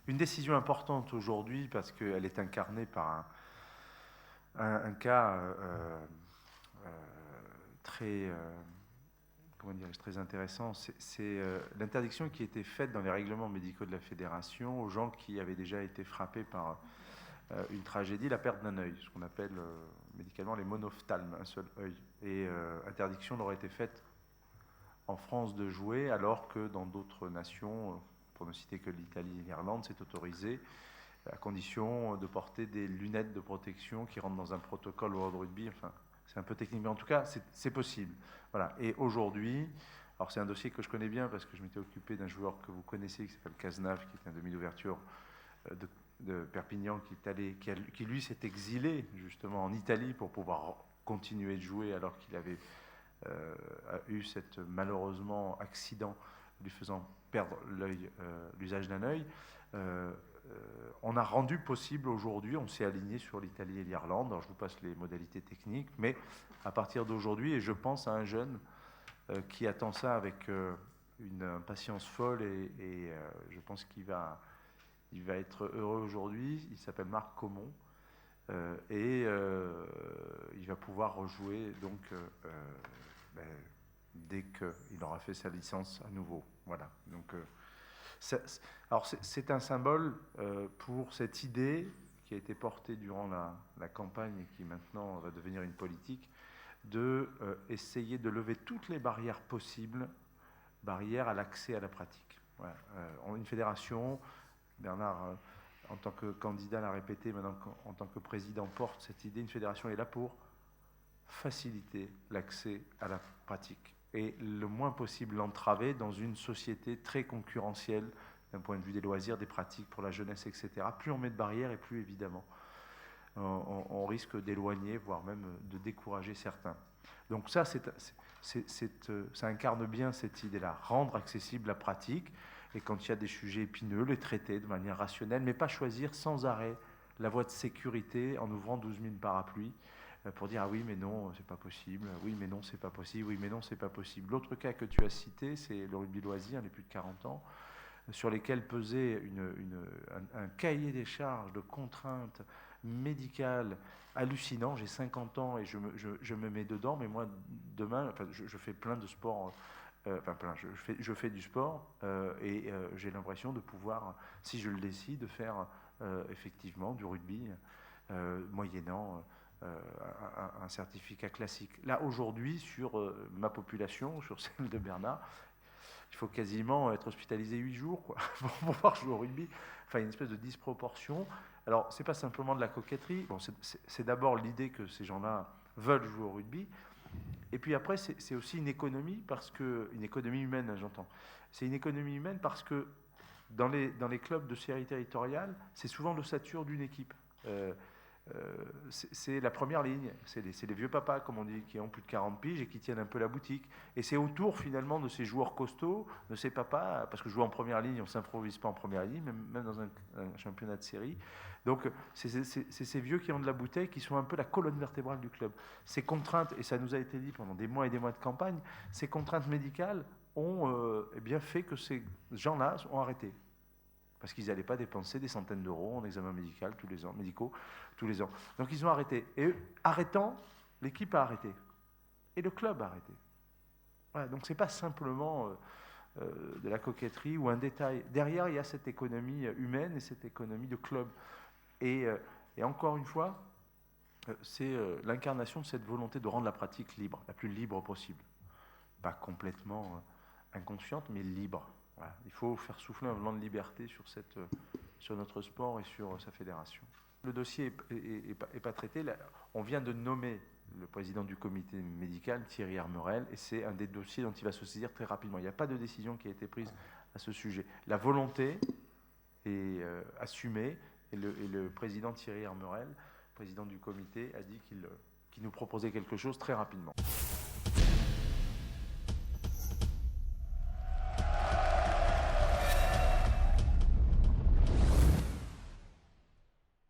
une décision importante aujourd'hui parce qu'elle est incarnée par un cas euh, très, comment dirais-je, très intéressant. C'est l'interdiction qui a été faite dans les règlements médicaux de la Fédération aux gens qui avaient déjà été frappés par une tragédie, la perte d'un œil, ce qu'on appelle médicalement les monophthalmes, un seul œil. Et interdiction leur a été faite en France de jouer, alors que dans d'autres nations, pour ne citer que l'Italie et l'Irlande, c'est autorisé, à condition de porter des lunettes de protection qui rentrent dans un protocole au World Rugby. Enfin, c'est un peu technique, mais en tout cas, c'est possible. Voilà. Et aujourd'hui, alors c'est un dossier que je connais bien parce que je m'étais occupé d'un joueur que vous connaissez qui s'appelle Cazenave, qui est un demi d'ouverture de Perpignan, qui lui s'est exilé justement en Italie pour pouvoir continuer de jouer alors qu'il avait a eu cet malheureusement accident lui faisant perdre l'usage d'un œil. On a rendu possible aujourd'hui, on s'est aligné sur l'Italie et l'Irlande, alors je vous passe les modalités techniques, mais à partir d'aujourd'hui, et je pense à un jeune qui attend ça avec une impatience folle, et je pense qu'il va être heureux aujourd'hui. Il s'appelle Marc Comon, et il va pouvoir rejouer donc ben, dès qu'il aura fait sa licence à nouveau. Voilà. Donc, alors c'est un symbole pour cette idée qui a été portée durant la campagne et qui maintenant va devenir une politique, de essayer de lever toutes les barrières possibles, barrières à l'accès à la pratique. Voilà. On a une fédération, Bernard, en tant que candidat l'a répété, maintenant en tant que président porte cette idée, une fédération est là pour faciliter l'accès à la pratique et le moins possible l'entraver dans une société très concurrentielle d'un point de vue des loisirs, des pratiques pour la jeunesse, etc. Plus on met de barrières et plus évidemment on risque d'éloigner, voire même de décourager certains. Donc ça, ça incarne bien cette idée-là, rendre accessible la pratique, et quand il y a des sujets épineux, les traiter de manière rationnelle, mais pas choisir sans arrêt la voie de sécurité en ouvrant 12 000 parapluies pour dire ah oui mais non c'est pas possible, oui mais non c'est pas possible, oui mais non c'est pas possible. L'autre cas que tu as cité, c'est le rugby loisir, les plus de 40 ans, sur lesquels pesait un cahier des charges de contraintes médicales hallucinant. J'ai 50 ans et je me mets dedans, mais moi demain, enfin, je fais plein de sports. Enfin plein, je fais du sport et j'ai l'impression de pouvoir, si je le décide, de faire effectivement du rugby moyennant un certificat classique. Là aujourd'hui, sur ma population, sur celle de Bernard, il faut quasiment être hospitalisé 8 jours quoi, pour pouvoir jouer au rugby. Enfin, une espèce de disproportion. Alors, c'est pas simplement de la coquetterie. Bon, c'est d'abord l'idée que ces gens-là veulent jouer au rugby. Et puis après, c'est aussi une économie, une économie humaine, j'entends. C'est une économie humaine parce que dans les clubs de série territoriale, c'est souvent l'ossature d'une équipe. C'est la première ligne, c'est les vieux papas, comme on dit, qui ont plus de 40 piges et qui tiennent un peu la boutique. Et c'est autour, finalement, de ces joueurs costauds, de ces papas, parce que jouer en première ligne, on ne s'improvise pas en première ligne, même dans un championnat de série. Donc, c'est ces vieux qui ont de la bouteille, qui sont un peu la colonne vertébrale du club. Ces contraintes, et ça nous a été dit pendant des mois et des mois de campagne, ces contraintes médicales ont eh bien fait que ces gens-là ont arrêté. Parce qu'ils n'allaient pas dépenser des centaines d'euros en examen médicaux tous les ans. Donc ils ont arrêté. Et arrêtant, l'équipe a arrêté. Et le club a arrêté. Voilà, donc ce n'est pas simplement de la coquetterie ou un détail. Derrière, il y a cette économie humaine et cette économie de club. Et encore une fois, c'est l'incarnation de cette volonté de rendre la pratique libre, la plus libre possible. Pas complètement inconsciente, mais libre. Voilà. Il faut faire souffler un vent de liberté sur notre sport et sur sa fédération. Le dossier n'est pas traité. Là, on vient de nommer le président du comité médical, Thierry Armerel, et c'est un des dossiers dont il va se saisir très rapidement. Il n'y a pas de décision qui a été prise à ce sujet. La volonté est assumée, et le président Thierry Armerel, président du comité, a dit qu'il nous proposait quelque chose très rapidement.